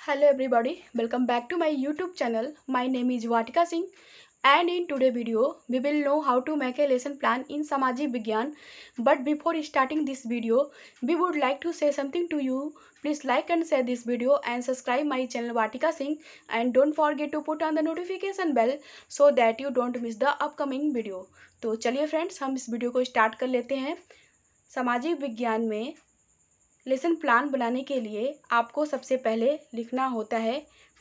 Hello everybody, welcome back to my YouTube channel. My name is Vatika Singh and in today's video we will know how to make a lesson plan in Samajik Vigyan. But before starting this video, we would like to say something to you. Please like and share this video and subscribe my channel Vatika Singh, and don't forget to put on the notification bell so that you don't miss the upcoming video. तो चलिए friends, हम इस video को start कर लेते हैं। सामाजिक विज्ञान में लेसन प्लान बनाने के लिए आपको सबसे पहले लिखना होता है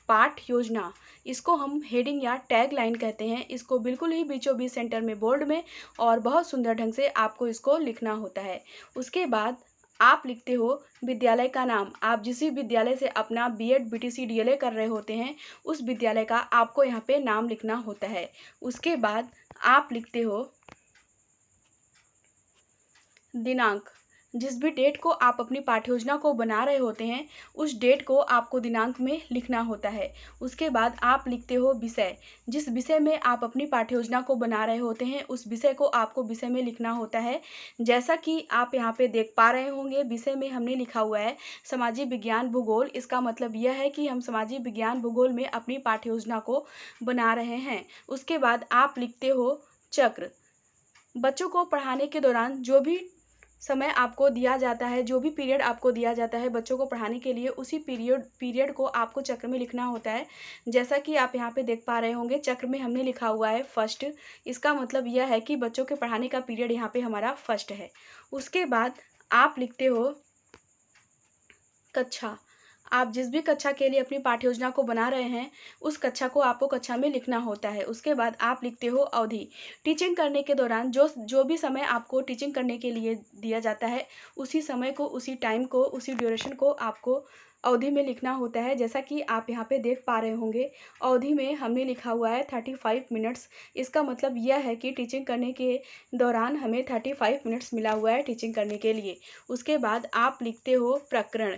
पाठ योजना। इसको हम हेडिंग या टैग लाइन कहते हैं। इसको बिल्कुल ही बीचों बीच सेंटर में बोल्ड में और बहुत सुंदर ढंग से आपको इसको लिखना होता है। उसके बाद आप लिखते हो विद्यालय का नाम। आप जिस भी विद्यालय से अपना बीएड बीटीसी डीएलए कर रहे होते हैं उस विद्यालय का आपको यहाँ पे नाम लिखना होता है। उसके बाद आप लिखते हो दिनांक। जिस भी डेट को आप अपनी पाठ्य योजना को बना रहे होते हैं उस डेट को आपको दिनांक में लिखना होता है। उसके बाद आप लिखते हो विषय। जिस विषय में आप अपनी पाठ्य योजना को बना रहे होते हैं उस विषय को आपको विषय में लिखना होता है। जैसा कि आप यहाँ पे देख पा रहे होंगे, विषय में हमने लिखा हुआ है सामाजिक विज्ञान भूगोल। इसका मतलब यह है कि हम सामाजिक विज्ञान भूगोल में अपनी पाठ्य योजना को बना रहे हैं। उसके बाद आप लिखते हो चक्र। बच्चों को पढ़ाने के दौरान जो भी समय आपको दिया जाता है, जो भी पीरियड आपको दिया जाता है बच्चों को पढ़ाने के लिए, उसी पीरियड को आपको चक्र में लिखना होता है। जैसा कि आप यहाँ पे देख पा रहे होंगे, चक्र में हमने लिखा हुआ है फर्स्ट। इसका मतलब यह है कि बच्चों के पढ़ाने का पीरियड यहाँ पे हमारा फर्स्ट है। उसके बाद आप लिखते हो कक्षा। आप जिस भी कक्षा के लिए अपनी पाठ्य योजना को बना रहे हैं उस कक्षा को आपको कक्षा में लिखना होता है। उसके बाद आप लिखते हो अवधि। टीचिंग करने के दौरान जो भी समय आपको टीचिंग करने के लिए दिया जाता है उसी समय को, उसी टाइम को, उसी ड्यूरेशन को आपको अवधि में लिखना होता है। जैसा कि आप यहाँ पे देख पा रहे होंगे, अवधि में हमने लिखा हुआ है 35 मिनट्स। इसका मतलब यह है कि टीचिंग करने के दौरान हमें 35 मिनट्स मिला हुआ है टीचिंग करने के लिए। उसके बाद आप लिखते हो प्रकरण।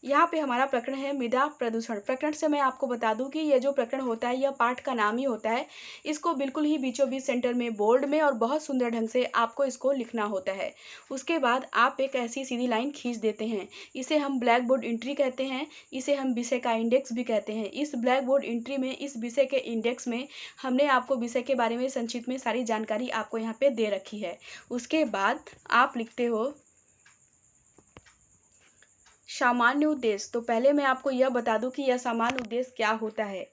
यहाँ पे हमारा प्रकरण है मृदा प्रदूषण। प्रकरण से मैं आपको बता दूं कि यह जो प्रकरण होता है यह पाठ का नाम ही होता है। इसको बिल्कुल ही बीचों बीच सेंटर में बोल्ड में और बहुत सुंदर ढंग से आपको इसको लिखना होता है। उसके बाद आप एक ऐसी सीधी लाइन खींच देते हैं। इसे हम ब्लैक बोर्ड एंट्री कहते हैं। इसे हम विषय का इंडेक्स भी कहते हैं। इस ब्लैक बोर्ड एंट्री में, इस विषय के इंडेक्स में हमने आपको विषय के बारे में संक्षिप्त में सारी जानकारी आपको यहाँ पे दे रखी है। उसके बाद आप लिखते हो सामान्य उद्देश्य। तो पहले मैं आपको यह बता दूं कि यह सामान्य उद्देश्य क्या होता है।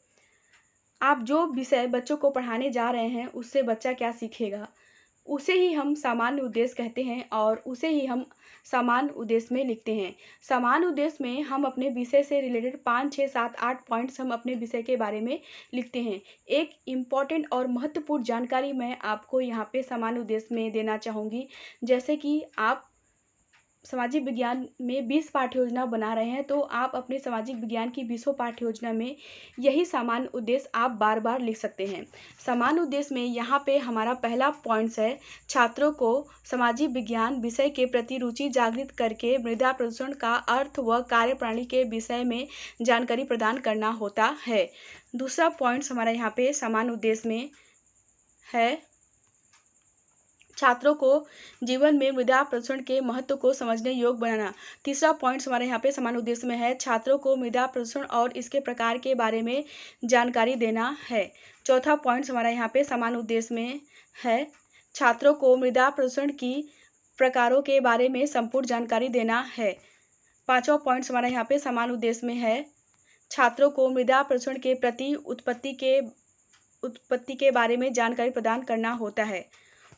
आप जो विषय बच्चों को पढ़ाने जा रहे हैं उससे बच्चा क्या सीखेगा, उसे ही हम सामान्य उद्देश्य कहते हैं और उसे ही हम सामान्य उद्देश्य में लिखते हैं। सामान्य उद्देश्य में हम अपने विषय से रिलेटेड 5, 6, 7, 8 पॉइंट्स हम अपने विषय के बारे में लिखते हैं। एक इम्पॉर्टेंट और महत्वपूर्ण जानकारी मैं आपको यहाँ पे सामान्य उद्देश्य में देना चाहूँगी। जैसे कि आप सामाजिक विज्ञान में 20 पाठ्य योजना बना रहे हैं तो आप अपने सामाजिक विज्ञान की 20 पाठ्य योजना में यही सामान्य उद्देश्य आप बार बार लिख सकते हैं। सामान्य उद्देश्य में यहाँ पे हमारा पहला पॉइंट्स है छात्रों को सामाजिक विज्ञान विषय के प्रति रुचि जागृत करके मृदा प्रदूषण का अर्थ व कार्यप्रणाली के विषय में जानकारी प्रदान करना होता है। दूसरा पॉइंट्स हमारा यहाँ पे सामान्य उद्देश्य में है छात्रों को जीवन में मृदा प्रदूषण के महत्व को समझने योग्य बनाना। तीसरा पॉइंट हमारे यहाँ पे समान उद्देश्य में है छात्रों को मृदा प्रदूषण और इसके प्रकार के बारे में जानकारी देना है। चौथा पॉइंट हमारा यहाँ पे समान उद्देश्य में है छात्रों को मृदा प्रदूषण की प्रकारों के बारे में संपूर्ण जानकारी देना है। पाँचवा पॉइंट हमारा यहाँ पे समान उद्देश्य में है छात्रों को मृदा प्रदूषण के प्रति उत्पत्ति के बारे में जानकारी प्रदान करना होता है।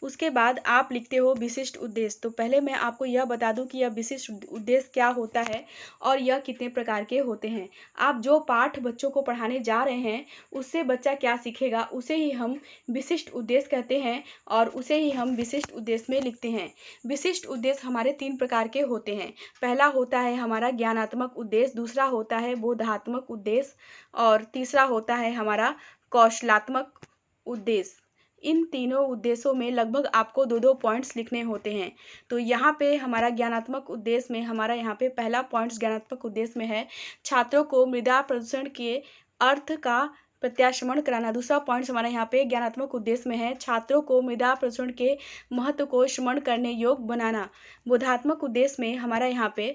उसके बाद आप लिखते हो विशिष्ट उद्देश्य। तो पहले मैं आपको यह बता दूं कि यह विशिष्ट उद्देश्य क्या होता है और यह कितने प्रकार के होते हैं। आप जो पाठ बच्चों को पढ़ाने जा रहे हैं उससे बच्चा क्या सीखेगा उसे ही हम विशिष्ट उद्देश्य कहते हैं और उसे ही हम विशिष्ट उद्देश्य में लिखते हैं। विशिष्ट उद्देश्य हमारे 3 प्रकार के होते हैं। पहला होता है हमारा ज्ञानात्मक उद्देश्य, दूसरा होता है बोधात्मक उद्देश्य और तीसरा होता है हमारा कौशलात्मक उद्देश्य। इन तीनों उद्देश्यों में लगभग आपको 2-2 पॉइंट्स लिखने होते हैं। तो यहाँ पे हमारा ज्ञानात्मक उद्देश्य में हमारा यहाँ पे पहला पॉइंट्स ज्ञानात्मक उद्देश्य में है छात्रों को मृदा प्रदूषण के अर्थ का प्रत्याशमन कराना। दूसरा पॉइंट्स हमारा यहाँ पे ज्ञानात्मक उद्देश्य में है छात्रों को मृदा प्रदूषण के महत्व को स्मरण करने योग्य बनाना। बोधात्मक उद्देश्य में हमारा यहाँ पे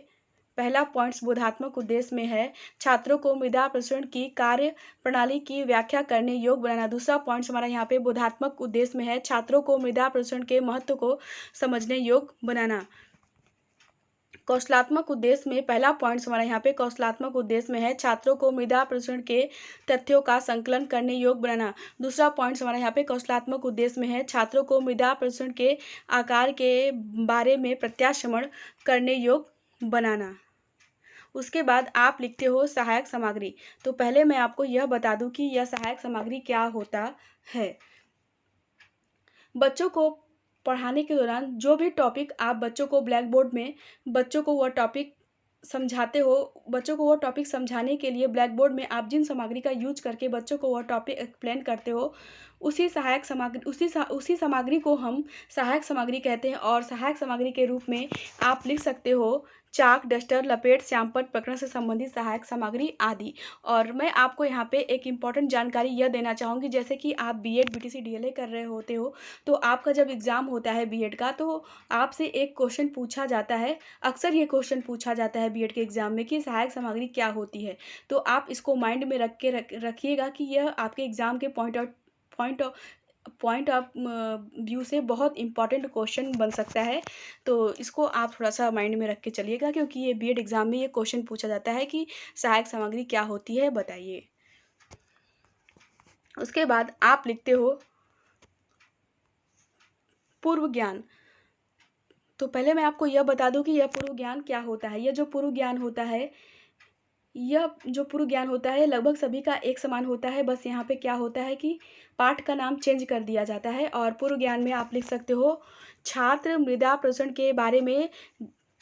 पहला पॉइंट्स बोधात्मक उद्देश्य में है छात्रों को मृदा प्रसंस्करण की कार्य प्रणाली की व्याख्या करने योग्य बनाना। दूसरा पॉइंट्स हमारा यहाँ पे बोधात्मक उद्देश्य में है छात्रों को मृदा प्रसंस्करण के महत्व को समझने योग्य बनाना। कौशलात्मक उद्देश्य में पहला पॉइंट्स हमारा यहाँ पे कौशलात्मक उद्देश्य में है छात्रों को मृदा प्रसंस्करण के तथ्यों का संकलन करने योग्य बनाना। दूसरा पॉइंट्स हमारा यहाँ पे कौशलात्मक उद्देश्य में है छात्रों को मृदा प्रसंस्करण के आकार के बारे में प्रत्याश्रवण करने योग्य बनाना। उसके बाद आप लिखते हो सहायक सामग्री। तो पहले मैं आपको यह बता दूं कि यह सहायक सामग्री क्या होता है। बच्चों को पढ़ाने के दौरान जो भी टॉपिक आप बच्चों को ब्लैक बोर्ड में बच्चों को वह टॉपिक समझाते हो, बच्चों को वह टॉपिक समझाने के लिए ब्लैक बोर्ड में आप जिन सामग्री का यूज करके बच्चों को वह टॉपिक एक्सप्लेन करते हो, उसी सामग्री को हम सहायक सामग्री कहते हैं। और सहायक सामग्री के रूप में आप लिख सकते हो चाक, डस्टर, लपेट, श्यामपट्ट, प्रकरण से संबंधित सहायक सामग्री आदि। और मैं आपको यहाँ पे एक इम्पॉर्टेंट जानकारी यह देना चाहूँगी, जैसे कि आप बीएड, बीटीसी, डीएलएड कर रहे होते हो, तो आपका जब एग्ज़ाम होता है बीएड का, तो आपसे एक क्वेश्चन पूछा जाता है। अक्सर ये क्वेश्चन पूछा जाता है बीएड के एग्ज़ाम में कि सहायक सामग्री क्या होती है। तो आप इसको माइंड में रखिएगा कि यह आपके एग्ज़ाम के पॉइंट ऑफ व्यू से बहुत इंपॉर्टेंट क्वेश्चन बन सकता है। तो इसको आप थोड़ा सा माइंड में रख के चलिएगा, क्योंकि ये बीएड एग्ज़ाम में ये क्वेश्चन पूछा जाता है कि सहायक सामग्री क्या होती है, बताइए। उसके बाद आप लिखते हो पूर्व ज्ञान। तो पहले मैं आपको यह बता दूं कि यह पूर्व ज्ञान क्या होता है। यह जो पूर्व ज्ञान होता है लगभग सभी का एक समान होता है। बस यहाँ पे क्या होता है कि पाठ का नाम चेंज कर दिया जाता है। और पूर्व ज्ञान में आप लिख सकते हो छात्र मृदा प्रसंस्करण के बारे में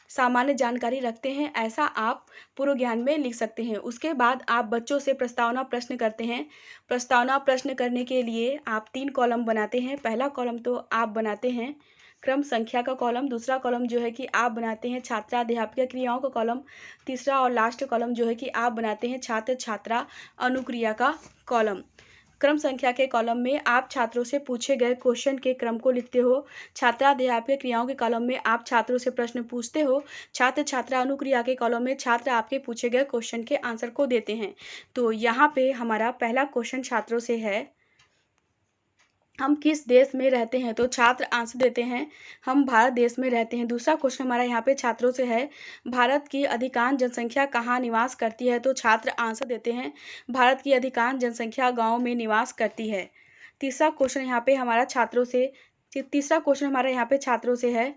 सामान्य जानकारी रखते हैं, ऐसा आप पूर्व ज्ञान में लिख सकते हैं। उसके बाद आप बच्चों से प्रस्तावना प्रश्न करते हैं। प्रस्तावना प्रश्न करने के लिए आप 3 कॉलम बनाते हैं। पहला कॉलम तो आप बनाते हैं क्रम संख्या का कॉलम। दूसरा कॉलम जो है कि आप बनाते हैं छात्राध्यापक क्रियाओं का कॉलम। तीसरा और लास्ट कॉलम जो है कि आप बनाते हैं छात्र छात्रा अनुक्रिया का कॉलम। क्रम संख्या के कॉलम में आप छात्रों से पूछे गए क्वेश्चन के क्रम को लिखते हो। छात्राध्यापक क्रियाओं के कॉलम में आप छात्रों से प्रश्न पूछते हो। छात्र छात्रा अनुक्रिया के कॉलम में छात्र आपके पूछे गए क्वेश्चन के आंसर को देते हैं। तो यहाँ पे हमारा पहला क्वेश्चन छात्रों से है, हम किस देश में रहते हैं। तो छात्र आंसर देते हैं, हम भारत देश में रहते हैं। दूसरा क्वेश्चन हमारा यहाँ पे छात्रों से है, भारत की अधिकांश जनसंख्या कहाँ निवास करती है। तो छात्र आंसर देते हैं, भारत की अधिकांश जनसंख्या गाँव में निवास करती है। तीसरा क्वेश्चन यहाँ पे हमारा छात्रों से है,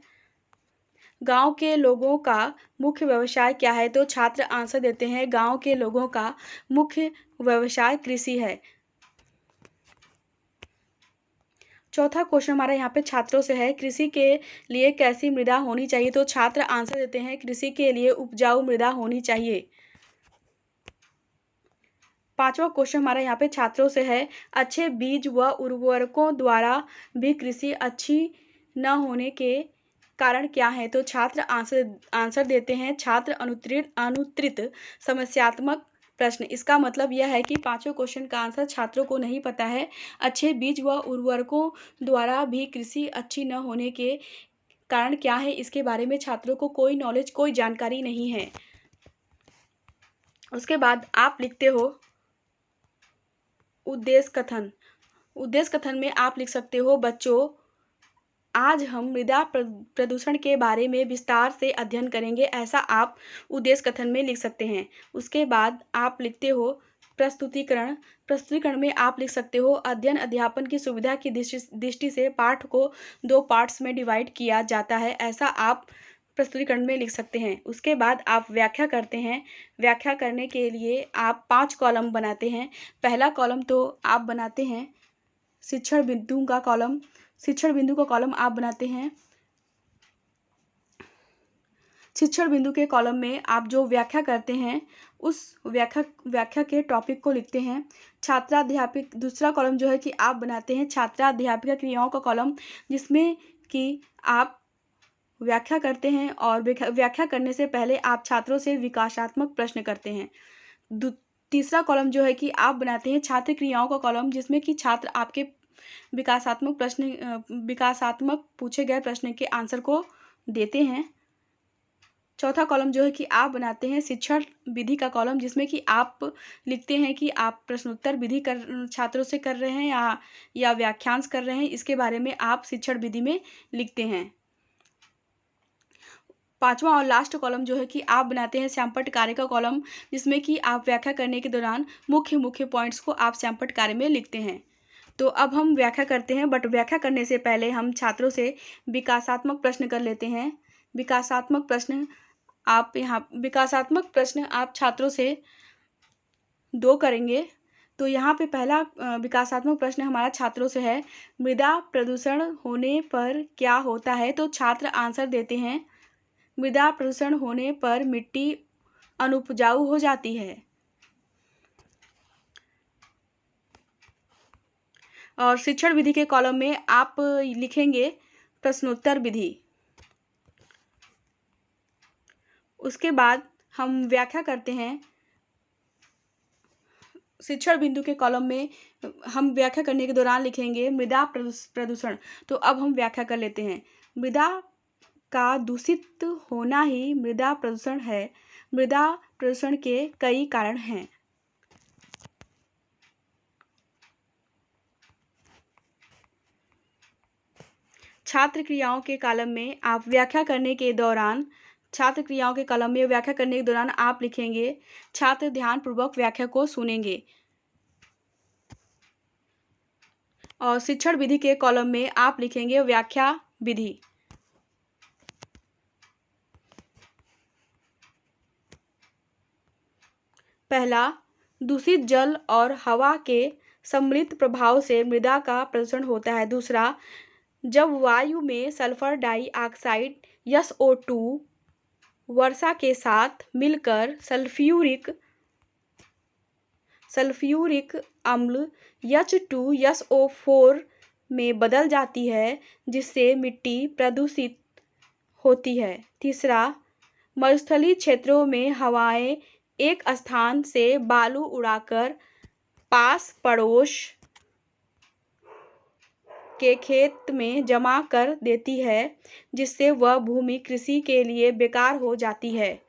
गांव के लोगों का मुख्य व्यवसाय क्या है। तो छात्र आंसर देते हैं, गांव के लोगों का मुख्य व्यवसाय कृषि है। चौथा क्वेश्चन हमारा यहाँ पे छात्रों से है, कृषि के लिए कैसी मृदा होनी चाहिए। तो छात्र आंसर देते हैं, कृषि के लिए उपजाऊ मृदा होनी चाहिए। पांचवा क्वेश्चन हमारा यहाँ पे छात्रों से है, अच्छे बीज व उर्वरकों द्वारा भी कृषि अच्छी न होने के कारण क्या है। तो छात्र आंसर देते हैं, छात्र अनुत्तरित समस्यात्मक प्रश्न। इसका मतलब यह है कि पांचों क्वेश्चन का आंसर छात्रों को नहीं पता है। अच्छे बीज व उर्वरकों द्वारा भी कृषि अच्छी न होने के कारण क्या है, इसके बारे में छात्रों को कोई नॉलेज, कोई जानकारी नहीं है। उसके बाद आप लिखते हो उद्देश्य कथन। उद्देश्य कथन में आप लिख सकते हो, बच्चों आज हम मृदा प्रदूषण के बारे में विस्तार से अध्ययन करेंगे, ऐसा आप उद्देश्य कथन में लिख सकते हैं। उसके बाद आप लिखते हो प्रस्तुतिकरण। प्रस्तुतिकरण में आप लिख सकते हो, अध्ययन अध्यापन की सुविधा की दृष्टि से पाठ को 2 पार्ट्स में डिवाइड किया जाता है, ऐसा आप प्रस्तुतिकरण में लिख सकते हैं। उसके बाद आप व्याख्या करते हैं। व्याख्या करने के लिए आप 5 कॉलम बनाते हैं। पहला कॉलम तो आप बनाते हैं शिक्षण बिंदु का कॉलम। शिक्षण बिंदु का कॉलम आप बनाते हैं। शिक्षण बिंदु के कॉलम में आप जो व्याख्या करते हैं, उस व्याख्या के टॉपिक को लिखते हैं। छात्राध्यापक दूसरा कॉलम जो है कि आप बनाते हैं छात्राध्यापक क्रियाओं का कॉलम, जिसमें कि आप व्याख्या करते हैं और व्याख्या करने से पहले आप छात्रों से विकासात्मक प्रश्न करते हैं। तीसरा कॉलम जो है कि आप बनाते हैं छात्र क्रियाओं का कॉलम, जिसमें कि छात्र आपके विकासात्मक पूछे गए प्रश्न के आंसर को देते हैं। चौथा कॉलम जो है कि आप बनाते हैं शिक्षण विधि का कॉलम, जिसमें कि आप लिखते हैं कि आप प्रश्नोत्तर विधि कर छात्रों से कर रहे हैं या व्याख्यांश कर रहे हैं, इसके बारे में आप शिक्षण विधि में लिखते हैं। पांचवा और लास्ट कॉलम जो है कि आप बनाते हैं श्यामपट्ट कार्य का कॉलम, जिसमें कि आप व्याख्या करने के दौरान मुख्य मुख्य पॉइंट्स को आप श्यामपट्ट कार्य में लिखते हैं। तो अब हम व्याख्या करते हैं, बट व्याख्या करने से पहले हम छात्रों से विकासात्मक प्रश्न कर लेते हैं। विकासात्मक प्रश्न आप छात्रों से 2 करेंगे। तो यहाँ पे पहला विकासात्मक प्रश्न हमारा छात्रों से है, मृदा प्रदूषण होने पर क्या होता है? तो छात्र आंसर देते हैं, मृदा प्रदूषण होने पर मिट्टी अनुपजाऊ हो जाती है। और शिक्षण विधि के कॉलम में आप लिखेंगे प्रश्नोत्तर विधि। उसके बाद हम व्याख्या करते हैं। शिक्षण बिंदु के कॉलम में हम व्याख्या करने के दौरान लिखेंगे मृदा प्रदूषण। तो अब हम व्याख्या कर लेते हैं। मृदा का दूषित होना ही मृदा प्रदूषण है। मृदा प्रदूषण के कई कारण हैं। छात्र क्रियाओं के कॉलम में आप व्याख्या करने के दौरान आप लिखेंगे, छात्र ध्यानपूर्वक व्याख्या को सुनेंगे। और शिक्षण विधि के कॉलम में आप लिखेंगे व्याख्या विधि। पहला, दूषित जल और हवा के सम्मिलित प्रभाव से मृदा का प्रदूषण होता है। दूसरा, जब वायु में सल्फर डाइऑक्साइड SO2 वर्षा के साथ मिलकर सल्फ्यूरिक अम्ल H2SO4 में बदल जाती है, जिससे मिट्टी प्रदूषित होती है। तीसरा, मरुस्थलीय क्षेत्रों में हवाएं एक स्थान से बालू उड़ाकर पास पड़ोस के खेत में जमा कर देती है, जिससे वह भूमि कृषि के लिए बेकार हो जाती है।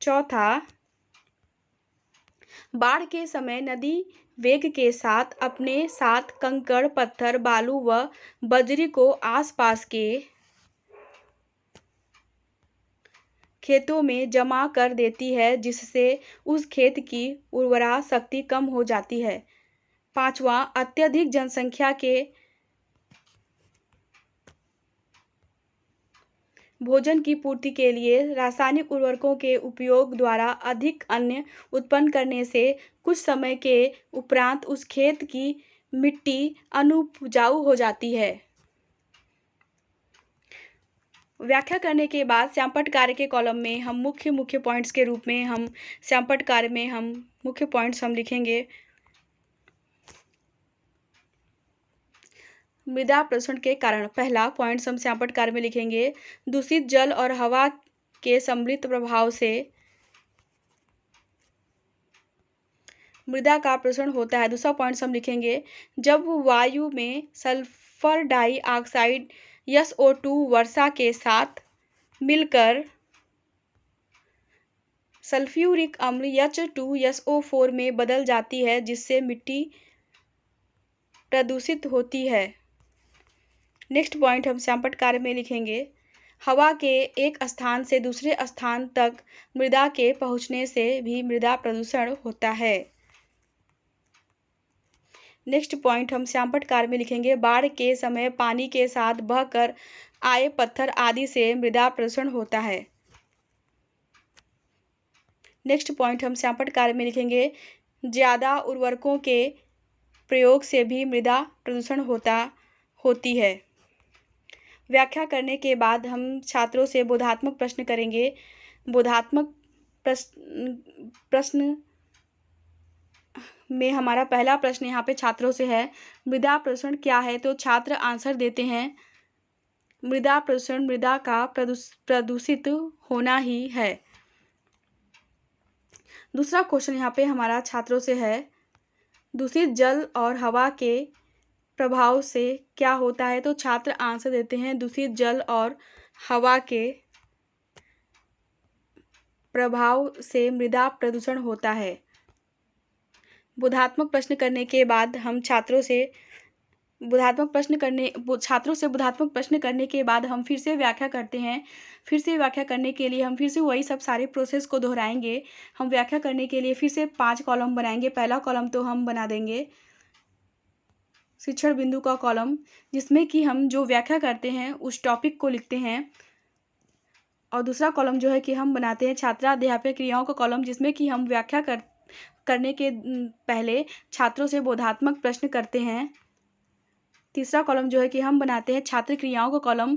चौथा, बाढ़ के समय नदी वेग के साथ अपने साथ कंकड़, पत्थर, बालू व बजरी को आसपास के खेतों में जमा कर देती है, जिससे उस खेत की उर्वरा शक्ति कम हो जाती है। पांचवा, अत्यधिक जनसंख्या के भोजन की पूर्ति के लिए रासायनिक उर्वरकों के उपयोग द्वारा अधिक अन्न उत्पन्न करने से कुछ समय के उपरांत उस खेत की मिट्टी अनुपजाऊ हो जाती है। व्याख्या करने के बाद श्यामपट्ट कार्य के कॉलम में हम मुख्य पॉइंट्स के रूप में श्यामपट्ट कार्य में हम मुख्य पॉइंट्स हम लिखेंगे। मृदा प्रदूषण के कारण पहला पॉइंट्स हम श्यामपट्ट कार्य में लिखेंगे, दूषित जल और हवा के सम्मिलित प्रभाव से मृदा का प्रदूषण होता है। दूसरा पॉइंट्स हम लिखेंगे, जब वायु में सल्फर डाइऑक्साइड SO2 वर्षा के साथ मिलकर सल्फ्यूरिक अम्ल H2SO4 में बदल जाती है, जिससे मिट्टी प्रदूषित होती है। नेक्स्ट पॉइंट हम श्यामपट्ट कार्य में लिखेंगे, हवा के एक स्थान से दूसरे स्थान तक मृदा के पहुंचने से भी मृदा प्रदूषण होता है। नेक्स्ट पॉइंट हम श्यामपट्ट कार्य में लिखेंगे, बाढ़ के समय पानी के साथ बहकर आए पत्थर आदि से मृदा प्रदूषण होता है। नेक्स्ट पॉइंट हम श्यामपट्ट कार्य में लिखेंगे, ज़्यादा उर्वरकों के प्रयोग से भी मृदा प्रदूषण होती है। व्याख्या करने के बाद हम छात्रों से बोधात्मक प्रश्न करेंगे। बोधात्मक प्रश्न में हमारा पहला प्रश्न यहाँ पे छात्रों से है, मृदा प्रदूषण क्या है? तो छात्र आंसर देते हैं, मृदा प्रदूषण मृदा का प्रदूषित होना ही है। दूसरा क्वेश्चन यहाँ पे हमारा छात्रों से है, दूषित जल और हवा के प्रभाव से क्या होता है? तो छात्र आंसर देते हैं, दूषित जल और हवा के प्रभाव से मृदा प्रदूषण होता है। बोधात्मक प्रश्न करने के बाद हम छात्रों से बोधात्मक प्रश्न करने के बाद हम फिर से व्याख्या करते हैं। फिर से व्याख्या करने के लिए हम फिर से वही सब सारे प्रोसेस को दोहराएंगे। हम व्याख्या करने के लिए फिर से 5 कॉलम बनाएंगे। पहला कॉलम तो हम बना देंगे शिक्षण बिंदु का कॉलम, जिसमें कि हम जो व्याख्या करते हैं उस टॉपिक को लिखते हैं। और दूसरा कॉलम जो है कि हम बनाते हैं छात्राध्यापक क्रियाओं का कॉलम, जिसमें कि हम व्याख्या करने के पहले छात्रों से बोधात्मक प्रश्न करते हैं। तीसरा कॉलम जो है कि हम बनाते हैं छात्र क्रियाओं का कॉलम,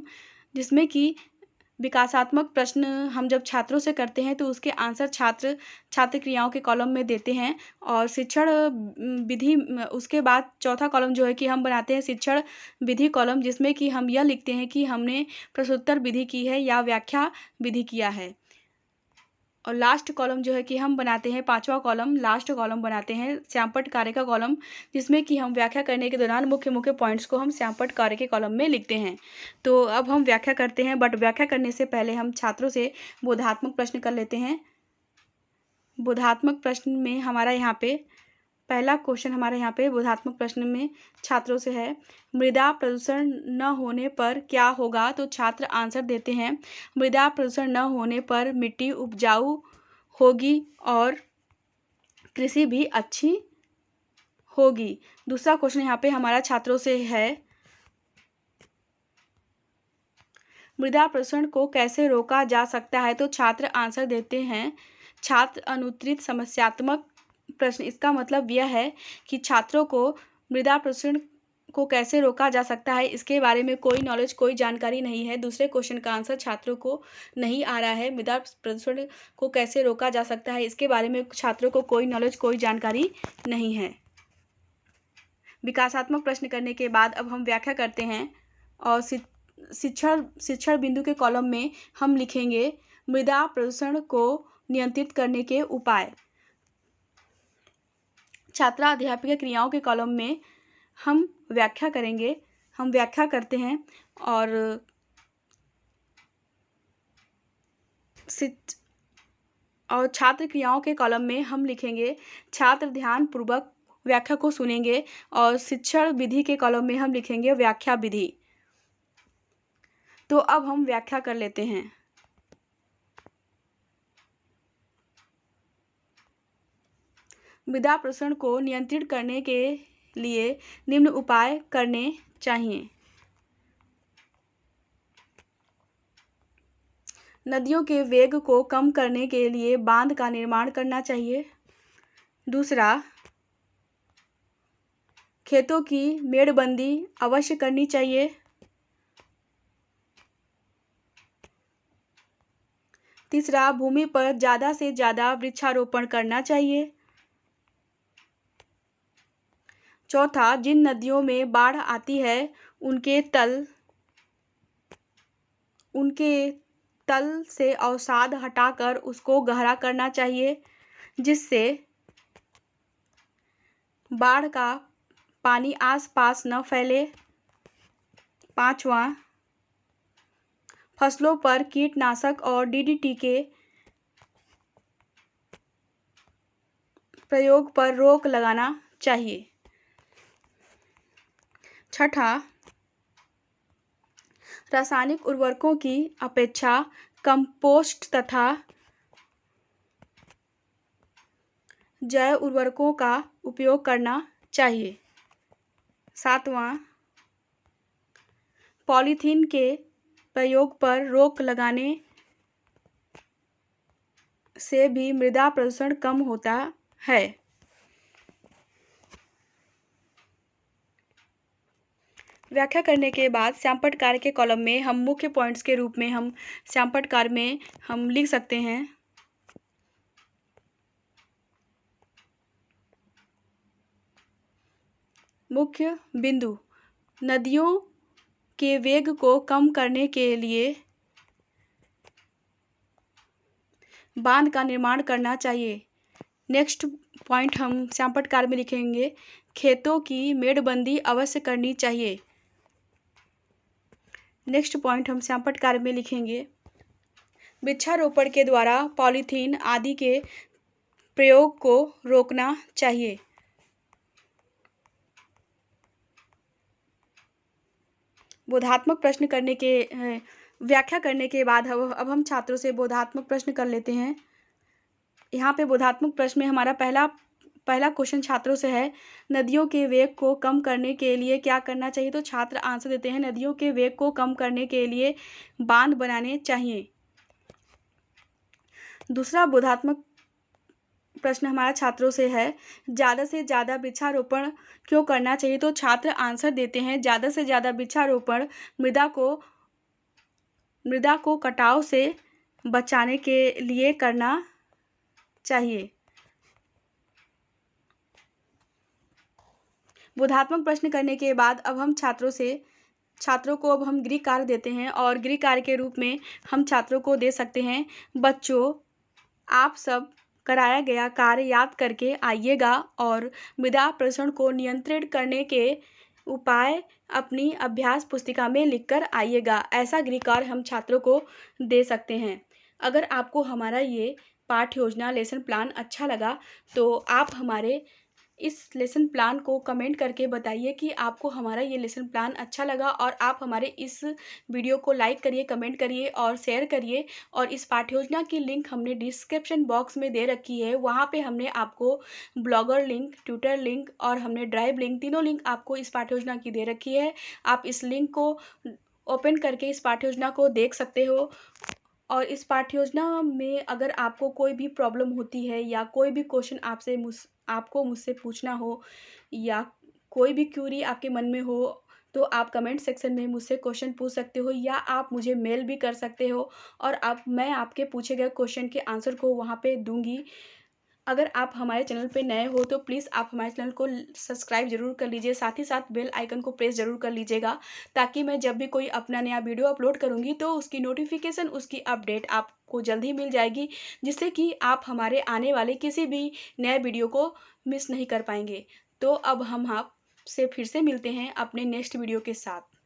जिसमें कि विकासात्मक प्रश्न हम जब छात्रों से करते हैं तो उसके आंसर छात्र क्रियाओं के कॉलम में देते हैं। और शिक्षण विधि, उसके बाद चौथा कॉलम जो है कि हम बनाते हैं शिक्षण विधि कॉलम, जिसमें कि हम यह लिखते हैं कि हमने प्रश्नोत्तर विधि की है या व्याख्या विधि किया है। और लास्ट कॉलम जो है कि हम बनाते हैं 5वां कॉलम, लास्ट कॉलम बनाते हैं श्यामपट्ट कार्य का कॉलम, जिसमें कि हम व्याख्या करने के दौरान मुख्य पॉइंट्स को हम श्यामपट्ट कार्य के कॉलम में लिखते हैं। तो अब हम व्याख्या करते हैं, बट व्याख्या करने से पहले हम छात्रों से बोधात्मक प्रश्न कर लेते हैं। बोधात्मक प्रश्न में हमारा यहाँ पे पहला क्वेश्चन हमारे यहाँ पे बोधात्मक प्रश्न में छात्रों से है, मृदा प्रदूषण न होने पर क्या होगा? तो छात्र आंसर देते हैं, मृदा प्रदूषण न होने पर मिट्टी उपजाऊ होगी और कृषि भी अच्छी होगी। दूसरा क्वेश्चन यहाँ पे हमारा छात्रों से है, मृदा प्रदूषण को कैसे रोका जा सकता है? तो छात्र आंसर देते हैं, छात्र अनुत्तरित समस्यात्मक प्रश्न। इसका मतलब यह है कि छात्रों को मृदा प्रदूषण को कैसे रोका जा सकता है इसके बारे में कोई नॉलेज, कोई जानकारी नहीं है। दूसरे क्वेश्चन का आंसर छात्रों को नहीं आ रहा है। मृदा प्रदूषण को कैसे रोका जा सकता है इसके बारे में छात्रों को कोई नॉलेज, कोई जानकारी नहीं है। विकासात्मक प्रश्न करने के बाद अब हम व्याख्या करते हैं और शिक्षण बिंदु के कॉलम में हम लिखेंगे मृदा प्रदूषण को नियंत्रित करने के उपाय। छात्राध्यापक क्रियाओं के कॉलम में हम व्याख्या करेंगे। हम व्याख्या करते हैं और छात्र क्रियाओं के कॉलम में हम लिखेंगे छात्र ध्यानपूर्वक व्याख्या को सुनेंगे। और शिक्षण विधि के कॉलम में हम लिखेंगे व्याख्या विधि। तो अब हम व्याख्या कर लेते हैं। मृदा प्रदूषण को नियंत्रित करने के लिए निम्न उपाय करने चाहिए। नदियों के वेग को कम करने के लिए बांध का निर्माण करना चाहिए। दूसरा, खेतों की मेड़बंदी अवश्य करनी चाहिए। तीसरा, भूमि पर ज़्यादा से ज़्यादा वृक्षारोपण करना चाहिए। चौथा, जिन नदियों में बाढ़ आती है उनके तल से अवसाद हटाकर उसको गहरा करना चाहिए, जिससे बाढ़ का पानी आसपास न फैले। पांचवा, फसलों पर कीटनाशक और DDT के प्रयोग पर रोक लगाना चाहिए। छठा, रासायनिक उर्वरकों की अपेक्षा कंपोस्ट तथा जैव उर्वरकों का उपयोग करना चाहिए। सातवां, पॉलीथीन के प्रयोग पर रोक लगाने से भी मृदा प्रदूषण कम होता है। व्याख्या करने के बाद श्यामपट्ट कार्य के कॉलम में हम मुख्य पॉइंट्स के रूप में हम श्यामपट्ट कार्य में हम लिख सकते हैं, मुख्य बिंदु, नदियों के वेग को कम करने के लिए बांध का निर्माण करना चाहिए। नेक्स्ट पॉइंट हम श्यामपट्ट कार्य में लिखेंगे, खेतों की मेड़बंदी अवश्य करनी चाहिए। नेक्स्ट पॉइंट हम श्यामपट्ट कार्य में लिखेंगे, वृक्षारोपण के द्वारा पॉलीथीन आदि के प्रयोग को रोकना चाहिए। बोधात्मक प्रश्न करने के व्याख्या करने के बाद अब हम छात्रों से बोधात्मक प्रश्न कर लेते हैं। यहाँ पे बोधात्मक प्रश्न में हमारा पहला क्वेश्चन छात्रों से है, नदियों के वेग को कम करने के लिए क्या करना चाहिए? तो छात्र आंसर देते हैं, नदियों के वेग को कम करने के लिए बांध बनाने चाहिए। दूसरा बोधात्मक प्रश्न हमारा छात्रों से है, ज़्यादा से ज़्यादा वृक्षारोपण क्यों करना चाहिए? तो छात्र आंसर देते हैं, ज़्यादा से ज़्यादा वृक्षारोपण मृदा को कटाव से बचाने के लिए करना चाहिए। बोधात्मक प्रश्न करने के बाद अब हम छात्रों को अब हम गृह कार्य देते हैं और गृह कार्य के रूप में हम छात्रों को दे सकते हैं, बच्चों आप सब कराया गया कार्य याद करके आइएगा और मृदा प्रदूषण को नियंत्रित करने के उपाय अपनी अभ्यास पुस्तिका में लिखकर आइएगा। ऐसा गृह कार्य हम छात्रों को दे सकते हैं। अगर आपको हमारा ये पाठ्य योजना लेसन प्लान अच्छा लगा तो आप हमारे इस लेसन प्लान को कमेंट करके बताइए कि आपको हमारा ये लेसन प्लान अच्छा लगा, और आप हमारे इस वीडियो को लाइक करिए, कमेंट करिए और शेयर करिए। और इस पाठ्य योजना की लिंक हमने डिस्क्रिप्शन बॉक्स में दे रखी है, वहाँ पे हमने आपको ब्लॉगर लिंक, ट्विटर लिंक और हमने ड्राइव लिंक, तीनों लिंक आपको इस पाठ्य योजना की दे रखी है। आप इस लिंक को ओपन करके इस पाठ्य योजना को देख सकते हो। और इस पाठ्य योजना में अगर आपको कोई भी प्रॉब्लम होती है या कोई भी क्वेश्चन आपको मुझसे पूछना हो या कोई भी क्यूरी आपके मन में हो, तो आप कमेंट सेक्शन में मुझसे क्वेश्चन पूछ सकते हो या आप मुझे मेल भी कर सकते हो, और मैं आपके पूछे गए क्वेश्चन के आंसर को वहाँ पे दूंगी। अगर आप हमारे चैनल पे नए हो तो प्लीज़ आप हमारे चैनल को सब्सक्राइब ज़रूर कर लीजिए, साथ ही साथ बेल आइकन को प्रेस ज़रूर कर लीजिएगा, ताकि मैं जब भी कोई अपना नया वीडियो अपलोड करूँगी तो उसकी नोटिफिकेशन, उसकी अपडेट आपको जल्द ही मिल जाएगी, जिससे कि आप हमारे आने वाले किसी भी नए वीडियो को मिस नहीं कर पाएंगे। तो अब हम आपसे फिर से मिलते हैं अपने नेक्स्ट वीडियो के साथ।